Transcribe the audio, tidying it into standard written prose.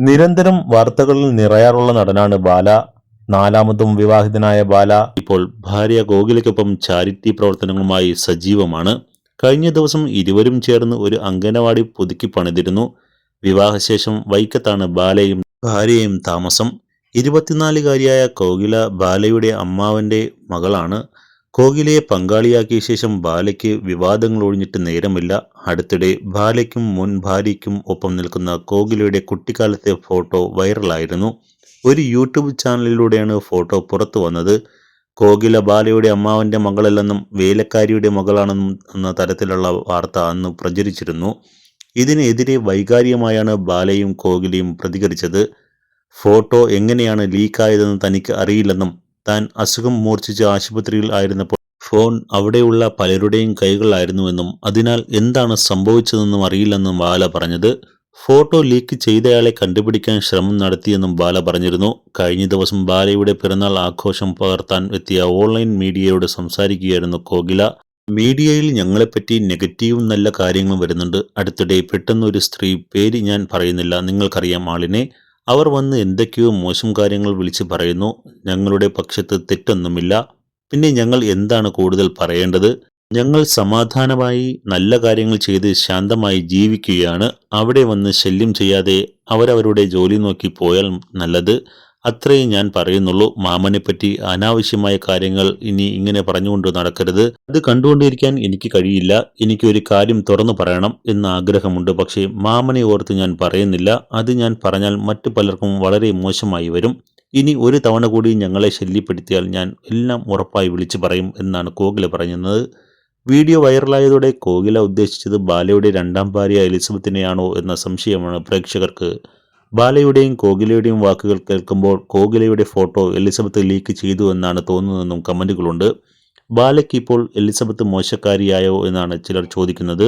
നിരന്തരം വാർത്തകളിൽ നിറയാറുള്ള നടനാണ് ബാല. നാലാമതും വിവാഹിതനായ ബാല ഇപ്പോൾ ഭാര്യ കോകിലയ്ക്കൊപ്പം ചാരിറ്റി പ്രവർത്തനങ്ങളുമായി സജീവമാണ്. കഴിഞ്ഞ ദിവസം ഇരുവരും ചേർന്ന് ഒരു അംഗനവാടി പുതുക്കി പണിതിരുന്നു. വിവാഹശേഷം വൈക്കത്താണ് ബാലയും ഭാര്യയും താമസം. 24-കാരിയായ കോകില ബാലയുടെ അമ്മാവന്റെ മകളാണ്. കോകിലയെ പങ്കാളിയാക്കിയ ശേഷം ബാലയ്ക്ക് വിവാദങ്ങൾ ഒഴിഞ്ഞിട്ട് നേരമില്ല. അടുത്തിടെ ബാലയ്ക്കും മുൻ ഭാര്യയ്ക്കും ഒപ്പം നിൽക്കുന്ന കോകിലയുടെ കുട്ടിക്കാലത്തെ ഫോട്ടോ വൈറലായിരുന്നു. ഒരു യൂട്യൂബ് ചാനലിലൂടെയാണ് ഫോട്ടോ പുറത്തു വന്നത്. കോകില ബാലയുടെ അമ്മാവന്റെ മകളല്ലെന്നും വേലക്കാരിയുടെ മകളാണെന്നും എന്ന തരത്തിലുള്ള വാർത്ത അന്ന് പ്രചരിച്ചിരുന്നു. ഇതിനെതിരെ വൈകാരികമായാണ് ബാലയും കോകിലയും പ്രതികരിച്ചത്. ഫോട്ടോ എങ്ങനെയാണ് ലീക്കായതെന്ന് തനിക്ക് അറിയില്ലെന്നും താൻ അസുഖം മൂർച്ഛിച്ച് ആശുപത്രിയിൽ ആയിരുന്നപ്പോൾ ഫോൺ അവിടെയുള്ള പലരുടെയും കൈകളിലായിരുന്നുവെന്നും അതിനാൽ എന്താണ് സംഭവിച്ചതെന്നും അറിയില്ലെന്നും ബാല പറഞ്ഞത്. ഫോട്ടോ ലീക്ക് ചെയ്തയാളെ കണ്ടുപിടിക്കാൻ ശ്രമം നടത്തിയെന്നും ബാല പറഞ്ഞിരുന്നു. കഴിഞ്ഞ ദിവസം ബാലയുടെ പിറന്നാൾ ആഘോഷം പകർത്താൻ എത്തിയ ഓൺലൈൻ മീഡിയയോട് സംസാരിക്കുകയായിരുന്നു കോകില. മീഡിയയിൽ ഞങ്ങളെപ്പറ്റി നെഗറ്റീവും നല്ല കാര്യങ്ങളും വരുന്നുണ്ട്. അടുത്തിടെ പെട്ടെന്നൊരു സ്ത്രീ, പേര് ഞാൻ പറയുന്നില്ല, നിങ്ങൾക്കറിയാം ആളിനെ, അവർ വന്ന് എന്തൊക്കെയോ മോശം കാര്യങ്ങൾ വിളിച്ച് പറയുന്നു. ഞങ്ങളുടെ പക്ഷത്ത് തെറ്റൊന്നുമില്ല. പിന്നെ ഞങ്ങൾ എന്താണ് കൂടുതൽ പറയേണ്ടത്? ഞങ്ങൾ സമാധാനമായി നല്ല കാര്യങ്ങൾ ചെയ്ത് ശാന്തമായി ജീവിക്കുകയാണ്. അവിടെ വന്ന് ശല്യം ചെയ്യാതെ അവരവരുടെ ജോലി നോക്കി പോയാൽ നല്ലത്. അത്രയും ഞാൻ പറയുന്നുള്ളൂ. മാമനെപ്പറ്റി അനാവശ്യമായ കാര്യങ്ങൾ ഇനി ഇങ്ങനെ പറഞ്ഞുകൊണ്ട് നടക്കരുത്. അത് കണ്ടുകൊണ്ടിരിക്കാൻ എനിക്ക് കഴിയില്ല. എനിക്കൊരു കാര്യം തുറന്നു പറയണം എന്ന് ആഗ്രഹമുണ്ട്. പക്ഷേ മാമനെ ഓർത്ത് ഞാൻ പറയുന്നില്ല. അത് ഞാൻ പറഞ്ഞാൽ മറ്റു പലർക്കും വളരെ മോശമായി വരും. ഇനി ഒരു തവണ കൂടി ഞങ്ങളെ ശല്യപ്പെടുത്തിയാൽ ഞാൻ എല്ലാം ഉറപ്പായി വിളിച്ചു പറയും എന്നാണ് കോകില പറയുന്നത്. വീഡിയോ വൈറലായതോടെ കോകില ഉദ്ദേശിച്ചത് ബാലയുടെ രണ്ടാം ഭാര്യ എലിസബത്തിനെയാണോ എന്ന സംശയമാണ് പ്രേക്ഷകർക്ക്. ബാലയുടെയും കോകിലയുടെയും വാക്കുകൾ കേൾക്കുമ്പോൾ കോകിലയുടെ ഫോട്ടോ എലിസബത്ത് ലീക്ക് ചെയ്തു എന്നാണ് തോന്നുന്നതെന്നും കമന്റുകളുണ്ട്. ബാലയ്ക്ക് ഇപ്പോൾ എലിസബത്ത് മോശക്കാരിയായോ എന്നാണ് ചിലർ ചോദിക്കുന്നത്.